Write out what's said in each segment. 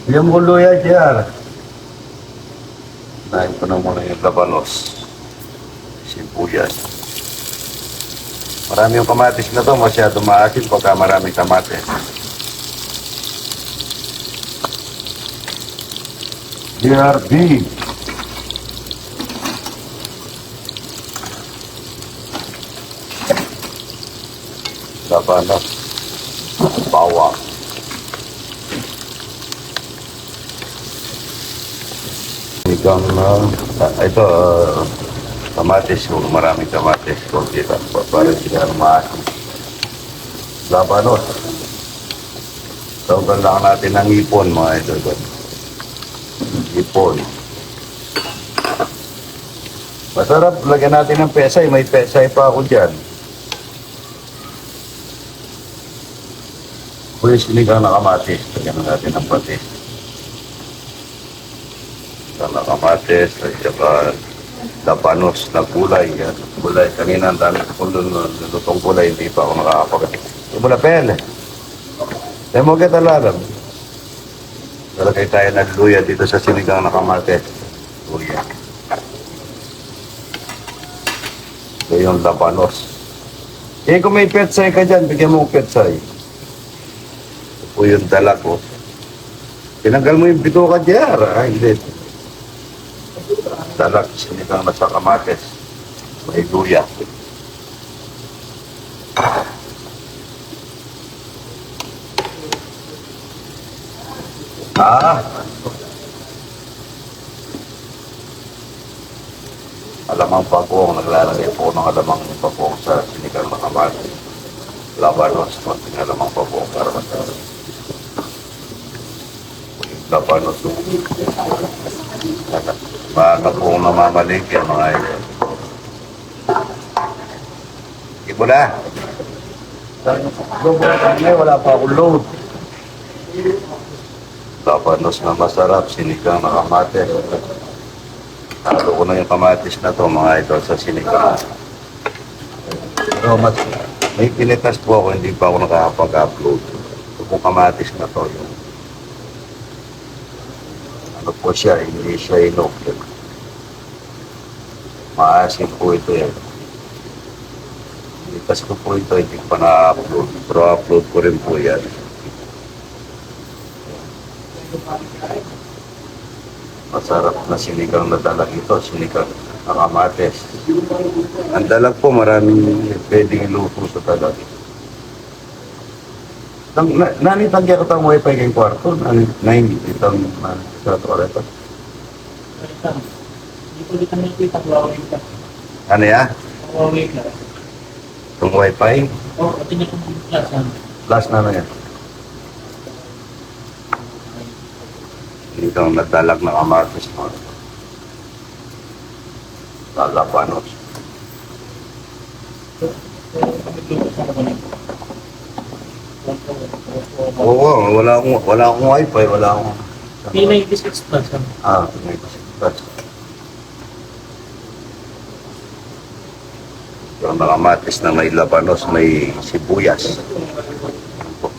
Yung luya dyan. Nahin ko na muna yung labanos. Sibuyas. Marami yung kamatis na to. Masyado maasin pagka maraming kamatis. BRB. Labanos. Bawang. Ikaw na, ito, kamatis, kung maraming kamatis, kung kita, para sila maasin. Labanos. Tawag lang natin ng ipon, mga ito. Ipon. Masarap, lagyan natin ng pesay. May pesay pa ako dyan. Kung sinigang na kamatis, lagyan natin ng patis. Na kamatis, at saka labanos na gulay. Yan. Gulay, kanina ang dami kong lutong gulay, hindi pa ako nakakapagod. Ito mo na pel. Tayo mo kita lalam. Talagay tayo ng luya dito sa sinigang na kamatis. Luya. Ito yung labanos. Eh kung may petsay ka dyan, bigyan mo petsay. Ito po yung dalag ko. Tinanggal mo yung bituka dyan. Hindi. Dalag, sinigang na sa kamatis. May luya. Alamang pagong, naglalagay po ng alamang pagong sa sinigang na kamatis. Labanos, konting alamang pagong para masarap. Labanos. Maaga pong namamalik yan mga idol. Ibo na. Wala pa akong load. Labanos na masarap, sinigang na kamatis. Halo ko na yung kamatis na to mga idol sa sinigang. Pero may pinitas po ako, hindi pa ako nakakapag-upload. Ito pong kamatis na to. Yung, ano po siya, hindi siya inoklip. Maasin po ito yan. Pinitas ko po ito, hindi pa na-upload. Pero upload ko rin po yan. Masarap na sinigang na dalag ito, sinigang na kamatis. Ang dalag po, maraming pwedeng iluto sa dalag. Nanitagya ko itang wifi kayong kwarto, nanitang sa toilet. Hindi ko dito nakikita, Huawei ka. Ano ya? Huawei ka. Itong wifi? Oo, tingnan ko yung class. Last na yan. Ito ang nadalag na kamatis mo. Lalabanos. Oo, wala akong wifi, wala akong... P96 plus. May pasikat. Yung nakamatis na may labanos, may sibuyas.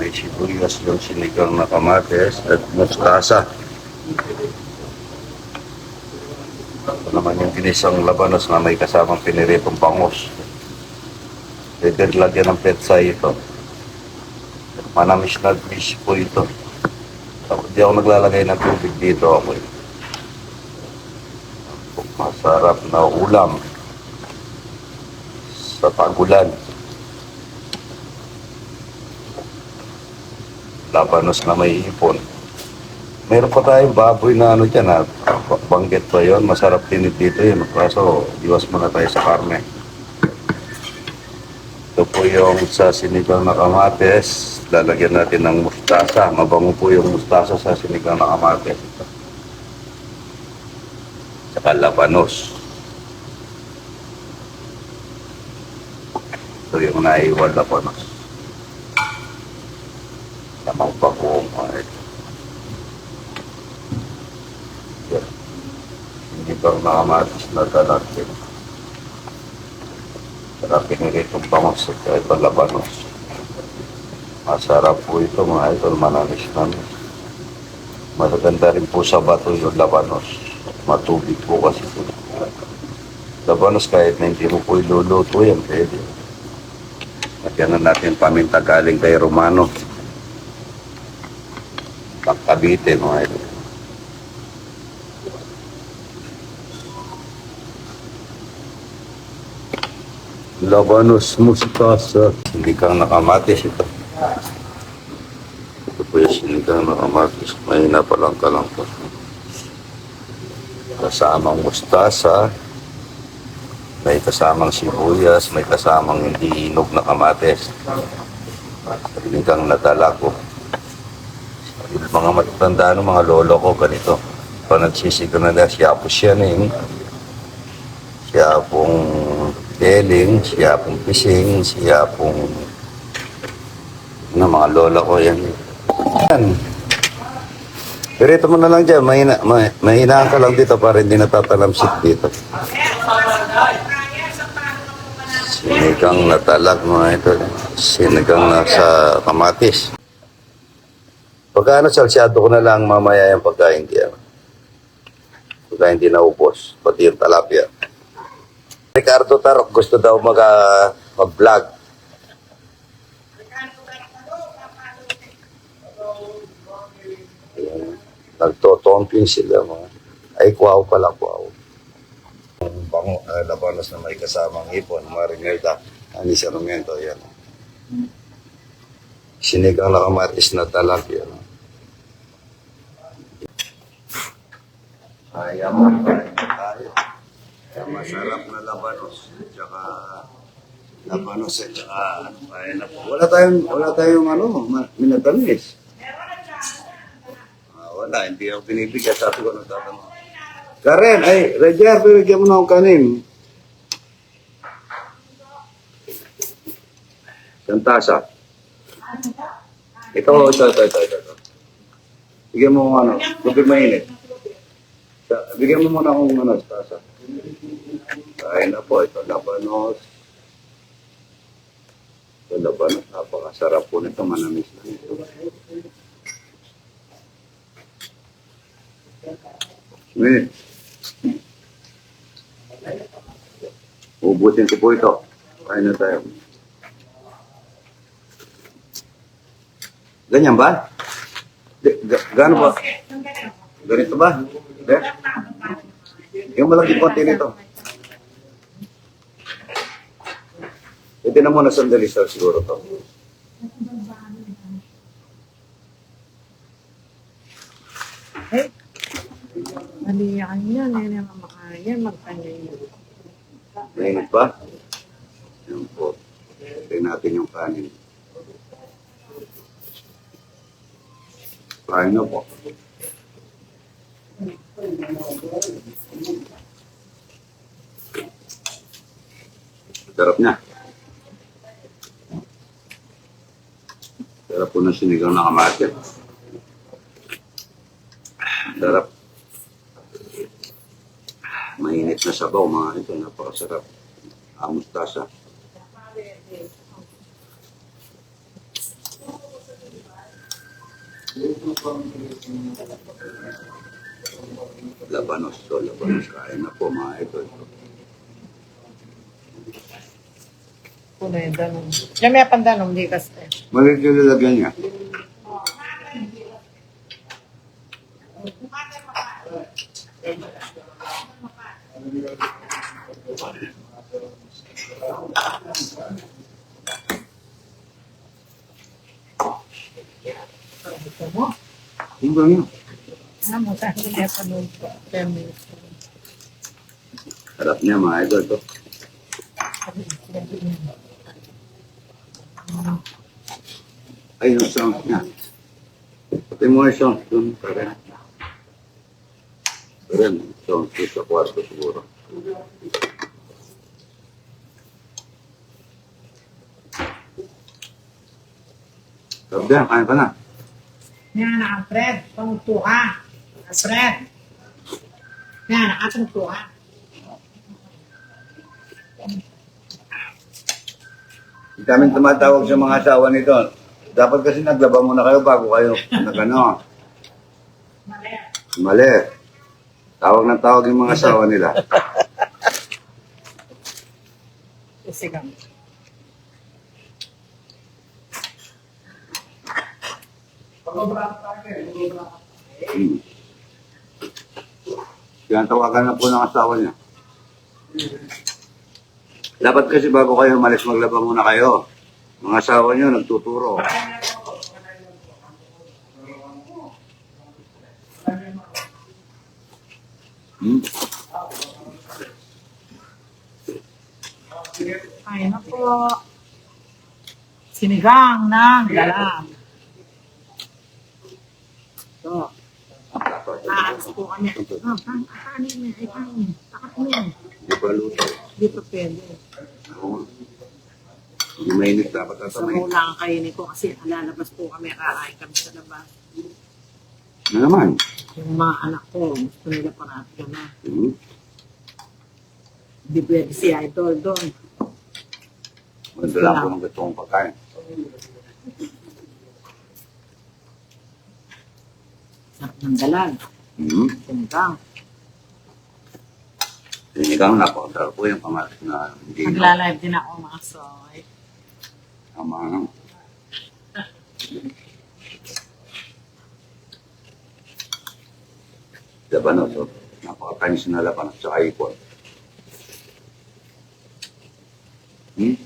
May sibuyas yung sinigang na kamatis at mustasa. Ito naman yung ginisang labanos na may kasamang piniritong bangus. Pwede lagyan ng petsay ito. Manamis na fish po ito. Hindi ako naglalagay ng tubig dito ako. Masarap na ulam sa tagulan. Labanos na may ipon. Meron pa tayong baboy na ano dyan ha. Banggit pa yun. Masarap tinid dito yun. Kaso, iwas muna tayo sa karne. Ito po yung sa sinigang na kamatis. Lalagyan natin ng mustasa. Mabango po yung mustasa sa sinigang na kamatis. Saka labanos. Ito yung naiwan labanos. Lamang pa po mga ito. Hindi pa nakamatis na dalagin. Sarap piniritong pangos at kahit labanos. Masarap po ito mga idol, manamis-namis. Magaganda rin po sa bato yung labanos. Matubig po kasi po. Labanos kahit na hindi mo po iluluto yan, pwede. Lagyan na natin paminta galing kay Romano. Pagkabite, mga ito. Labanos mustasa. Hindi kang nakamatis ito. Ito po yung sinigang nakamatis. Mahina pa lang ka lang po. Kasamang mustasa. May kasamang sibuyas. May kasamang hindi hinog na kamatis. Sinigang na dalago. Mga matatanda ng mga lolo ko ganito. Pag nagsisigaw na siya po siya siya pong teling, siya pong pising, siya pong mga lola ko yan. Yan. Pirito mo na lang dyan, mahinaan ka lang dito para hindi natatalamsit dito. Sinigang na talag mga ito. Sinigang na sa kamatis. Pagka salsyado ko na lang mamaya yung pagka hindi naubos, pati yung talapia. Ricardo Tarok gusto daw mag-vlog. Nagtotomping sila mga. Ay, kuwaw pala, kuwaw. Bango, labanos na may kasamang hipon, marinelda, anis arumento, yan. Sinigang na kamatis na talapia. Ayaw mo, tayo. Masarap na labanos. Tsaka labanos at tsaka wala tayong minatamis. Wala, hindi ako binibigyan. Sabi ko nagtatanong. Karen, ay, Roger, bibigyan mo na akong kanin. Santasa. Ito. Bigyan mo ano, lupit mainit. Bigyan mo muna akong tasa. Kain na po, ito labanos. Ito labanos, napakasarap po nito, manamis na nito. Ubusin ko po ito. Kain na tayo. Ganyan ba? Gano'n ba? Ganito ba? Yung malaki konti nito. Pwede na muna sandali sa siguro to. Eh, mali yan yan. Yan yung mamakayan. Magpanay. Mainit ba? Yan po. Tignan natin yung kanin. Kain na po. Sarap niya. Sarap po na sinigang na kamatis. Sarap. Mainit na sabaw mga ito. Napakasarap. Mustasa. Labanos. So, labanos. Kain na po mga ito. Kulay danom. Yan may pandanom. Di kasi. Maliit yung lalagyan niya. Ito mo. Yung ba yun? Mo sa akin may panood ko. 10 minutes. Sarap niya mga ito. Ito. Ay, yung sound niya. Pati mo yung sound. Doon pa rin. Rin, sound ko sa kwarto siguro. Sarap din, kain ka na. Yan, Alfred. Pangtuha. Alfred. Yan, nakatungtuha. Hindi kami tumatawag sa mga asawa nito. Dapat kasi naglaba muna kayo bago kayo nagano. Mali. Mali. Tawag ng tawag yung mga asawa nila. Sinigang. Hmm. Kaya tawagan na po ng asawa niya. Dapat kasi bago kayo umalis, maglaba muna kayo. Mga asawa niyo nagtuturo. Hmm? Ay, naku. Sinigang ng galang. So, aalis po kami. Kanin na, ay kanin. Takat mo. Hindi pa luto. Hindi pa pwede. Oo. Hindi mainit, dapat Sa tatamay. mula ang kainin ko kasi lalabas po kami, kakain kami sa labas. Ano naman? Yung mga anak ko, gusto nila parati gano'n. Hmm? Hindi pwede si Idol doon. Maganda lang po ng gusto kong pagkain. Sarap ng dalag. Hmm? Sinigang. Sinigang na po. Sarap po yung pamatis na hindi Nagla-live din ako mga soy. tama lang. Labanos, so, napaka-tanis na labanos sa ipon. Hmm?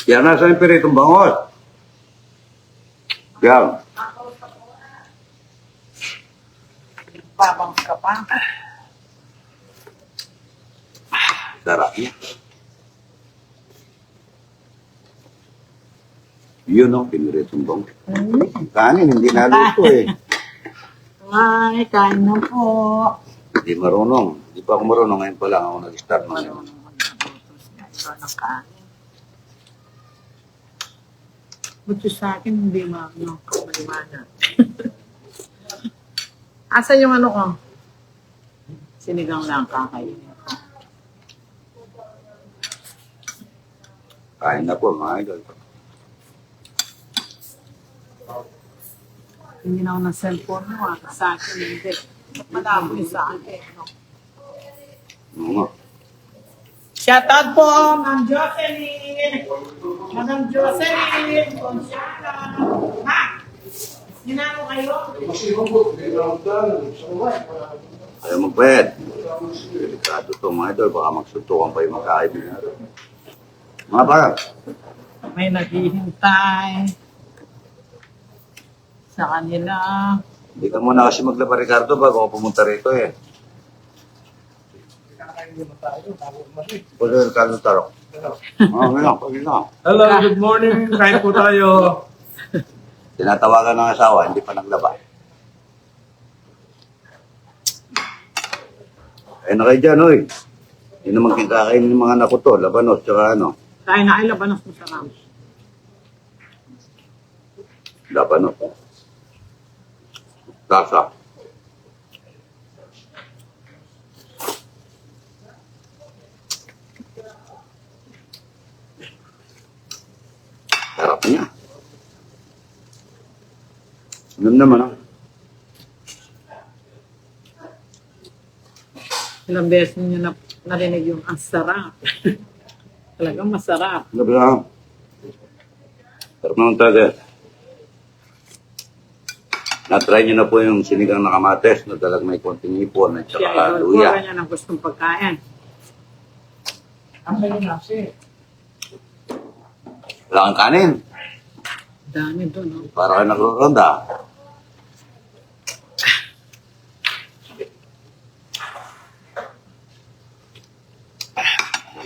Yan na sa impiritong bangos. Yan. Babang ka pa. Sarap niya. Yun o, piniritong bangos. Kanin, hindi naluto eh. Ay, kain na po. Hindi marunong. Hindi pa ako marunong. Ngayon pa lang ako nag-start ng Marunong mag-abutos na ito ng kanin. Buti sa akin, hindi maliwanag. Asa yung ano ko? Sinigang lang kakainin ko. kain na po, mga idol. Hindi na ako ng cellphone mo, sa akin hindi. Malabo yung sa akin. No? Oo nga. Shoutout po, Ma'am Jocelyn! Madam Jocelyn! Consiana! Ha? Sinano kayo? Ayaw magpwed. Delikado to, mga idol. Baka magsuntukan pa yung magkaibigan. Mga para. May naghihintay sa kanila. Hindi ka muna kasi maglaba, Ricardo, bago ako pumunta rito eh. Pwede Ricardo Tarok. Okay lang. Hello, good morning. Kain po tayo. Tinatawagan ng asawa, hindi pa naglaba. Ayun na kayo dyan, oy. Hindi naman kakain ng mga anak ko to, labanos, tsaka ano, Kaya na ay labanos mo sa rams. labanos. Tasa. Sarap niya. Ganun naman ah. Ilang beses niyo na narinig yung ang sarap. Talagang masarap. Gabi lang. Sarap naman talaga. Na-try niyo na po yung sinigang na kamates na talagang may konting ipon at Si saka Idol po, luya. ganyan ang gustong pagkain. Asa yung nasi? Wala kang kanin. Dami doon, no? Para kayo nagro-ronda.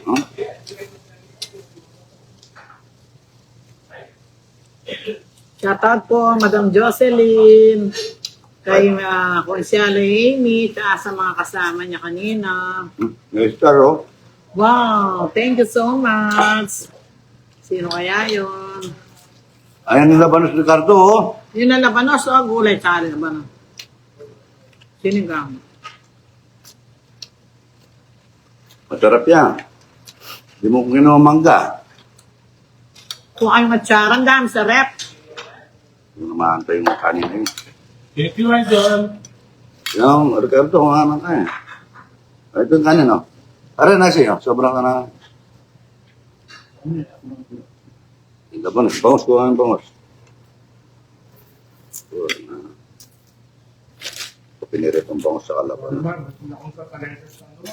Hmm? Shoutout po, Madam Jocelyn, kay Consialo Amy, tsaka sa mga kasama niya kanina. May star oh. Wow, thank you so much. Sino kaya yun? Ayan yung labanos Ricardo oh. Yun ang labanos o gulay tsaka labanos? Sinigang. Masarap yan. Hindi mo kinuha mangga. Kung kayong atsaran, dami sa rep. Yung namahantay yung kanina yun. Thank you, Idol. Yung, Ricardo, kung ano ka eh. Ito yung kanina, no? Aray na siya, sobrang ka na. Ito ba, bangos ko ang bangos. Pinirit ang bangos sa kalaban. Akong kakalensas ng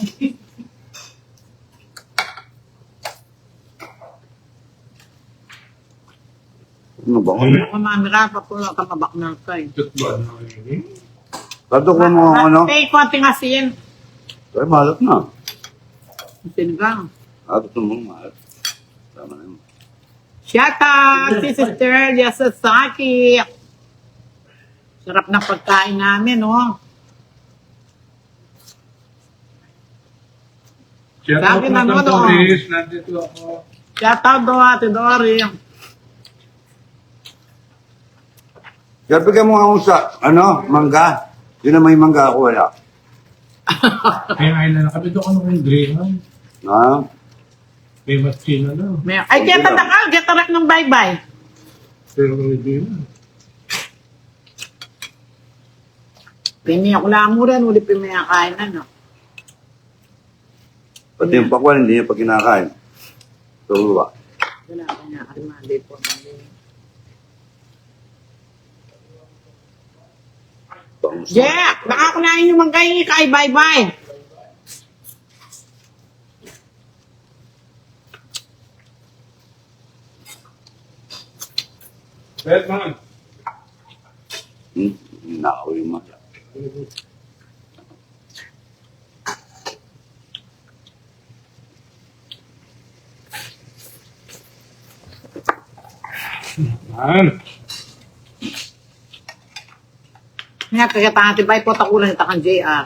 Ano bangos? Ako mamira pa po ang kamabak ng kay. tutbad na yun. Ricardo, kung mo ano? May konting asin. Ay, malat na. Sinigang. Ito mo, malat. Tama na yun. Shout out si Sister Yasasaki. Sarap ng pagkain namin, no? Shout Sabi out ng ng ano, Doris. Nandito ako. Shout out do Ate Dory. Kaya bigyan mo ako sa, ano, mangga. Yun na may mangga ako, wala. May island na kami. Doon ka naman Graham. Ha? May matsina na. Ay, get na get na ng bye-bye. Pero hindi na. Piniyak ko lang mo rin, uli pinakain na, no? Pati yung pakwan, hindi niya pa kinakain. Tuwa. Wala ka niya, arimali po. Jack, baka kunain yung mangkay kay bye-bye. Bed man. Nakaw yung mga. Man. Nga, kaya tanga tibay po takulan ita kang JR.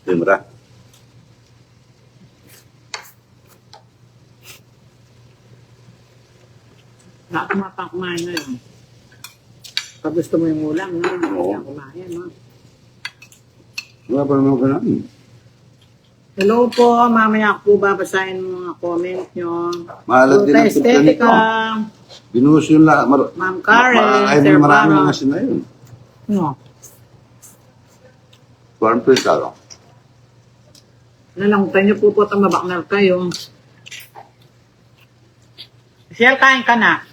Dimra. Nakumapang kumain na yun. Pag gusto mo yung ulam, no? Oo. Kaya kumain, no? Wala pa naman ka namin. Hello po, mamaya po babasahin yung mga comment nyo. Mahalat din ang Estetika, Binuhos yung lahat. Ma'am Karen, Ay, Sir marami Baro. mga sina yun. No, Farm place ako. nalangutan nyo po po at mabaknal kayo. Shell, kain ka na.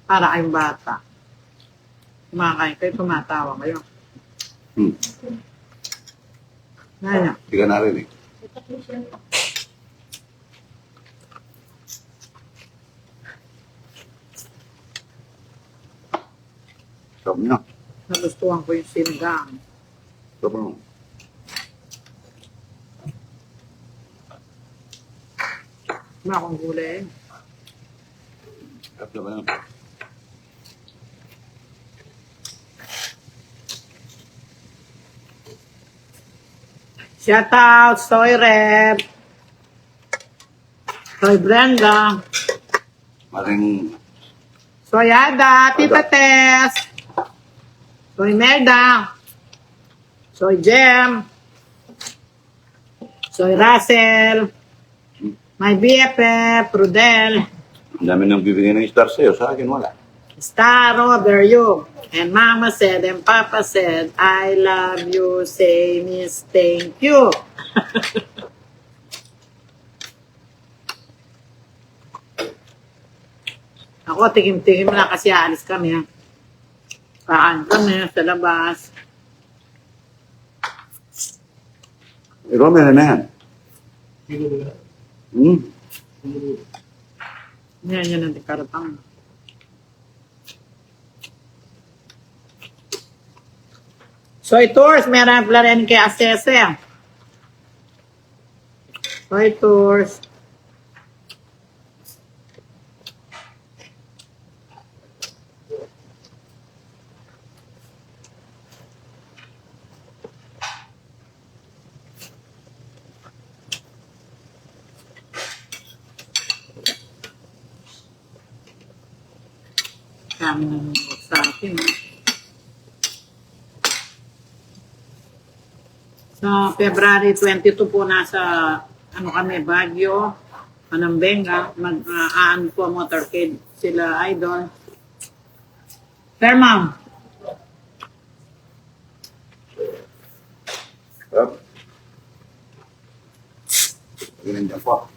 Para kayong bata. Kumakain kayo, tumatawa kayo. Naya. Hindi ka narinig. Stop nyo. Nagustuhan ko yung sinigang. Stop nyo. Wala akong gulay. Stop na ba yun? Shout out, Soy Rep. Soy Brenda. Maring Soy Ada, Tita Tess. Soy Merda. Soy Jem. Soy Russell. My BFF, Rudel. ang dami nang bibigyan ng star sa'yo. Sa akin, wala. Staro, there you. And Mama said and Papa said, I love you, say Miss, thank you. Ako, tikim-tikim na kasi aalis kami. Ha? Kaan kami sa labas. Ikaw, meron na yan. Sino ba yan? Yan ang karatang. Soy Tours, meron pala rin kay Asese. Soy Tours. Kami nanonood sa akin. Sa February 22 po nasa ano kami, Baguio, Panambenga, mag-aan po motorcade sila idol. Sir, ma'am. Yup. Ganun dyan po.